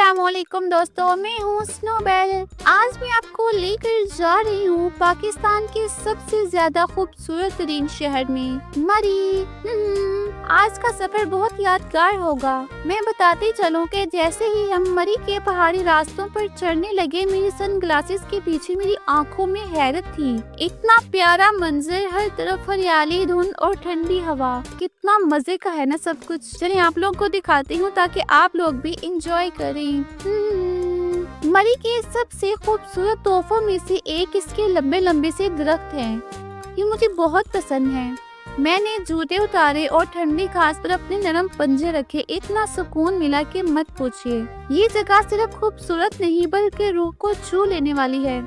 अस्सलाम वालेकुम दोस्तों, मैं हूँ स्नोबेल। आज मैं आपको लेकर जा रही हूँ पाकिस्तान के सबसे ज्यादा खूबसूरत तरीन शहर में, मरी। आज का सफर बहुत यादगार होगा। मैं बताती चलूँ कि जैसे ही हम मरी के पहाड़ी रास्तों पर चढ़ने लगे, मेरी सन ग्लासेस के पीछे मेरी आंखों में हैरत थी। इतना प्यारा मंजर, हर तरफ हरियाली, धुंध और ठंडी हवा। कितना मजे का है ना सब कुछ। चलिए आप लोगों को दिखाती हूँ ताकि आप लोग भी इंजॉय करें। मरी के सबसे खूबसूरत तोहफों में से एक इसके लंबे लंबे से दरख्त हैं। ये मुझे बहुत पसंद है। मैंने जूते उतारे और ठंडी घास पर अपने नरम पंजे रखे। इतना सुकून मिला कि मत पूछिए। ये जगह सिर्फ खूबसूरत नहीं बल्कि रूह को छू लेने वाली है।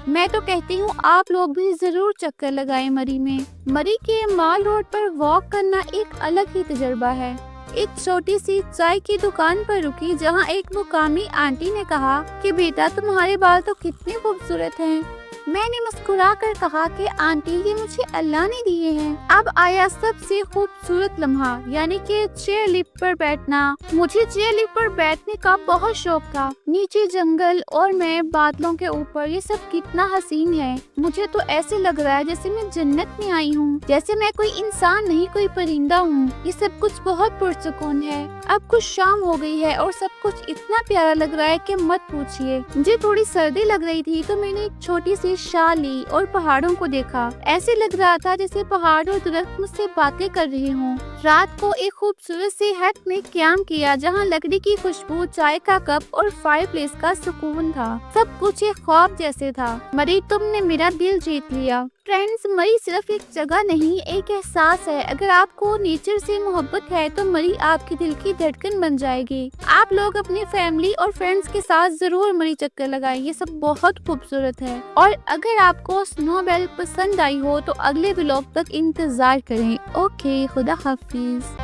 मैं तो कहती हूँ आप लोग भी जरूर चक्कर लगाएं मरी में। मरी के माल रोड पर वॉक करना एक अलग ही तजुर्बा है। एक छोटी सी चाय की दुकान पर रुकी जहाँ एक मुकामी आंटी ने कहा कि बेटा तुम्हारे बाल तो कितने खूबसूरत हैं। मैंने मुस्कुरा कर कहा कि आंटी ये मुझे अल्लाह ने दिए हैं। अब आया सबसे खूबसूरत लम्हा, यानी कि चेयर लिफ्ट पर बैठना। मुझे चेयर लिफ्ट पर बैठने का बहुत शौक था। नीचे जंगल और मैं बादलों के ऊपर, ये सब कितना हसीन है। मुझे तो ऐसे लग रहा है जैसे मैं जन्नत में आई हूँ, जैसे मैं कोई इंसान नहीं कोई परिंदा हूँ। ये सब कुछ बहुत पुरसुकून है। अब कुछ शाम हो गई है और सब कुछ इतना प्यारा लग रहा है कि मत पूछिए। मुझे थोड़ी सर्दी लग रही थी तो मैंने एक छोटी सी शाल ली और पहाड़ों को देखा। ऐसे लग रहा था जैसे पहाड़ और दरख्त मुझसे बातें कर रहे हों। रात को एक खूबसूरत से हट में क्याम किया जहाँ लकड़ी की खुशबू, चाय का कप और फायरप्लेस का सुकून था। सब कुछ एक ख्वाब जैसे था। मरी तुमने मेरा दिल जीत लिया। फ्रेंड्स, मरी सिर्फ एक जगह नहीं, एक एहसास है। अगर आपको नेचर से मोहब्बत है तो मरी आपके दिल की धड़कन बन जाएगी। आप लोग अपनी फैमिली और फ्रेंड्स के साथ जरूर मरी चक्कर लगाएं। ये सब बहुत खूबसूरत है। और अगर आपको स्नोबेल पसंद आई हो तो अगले व्लॉग तक इंतजार करें। ओके, खुदा हाफिज।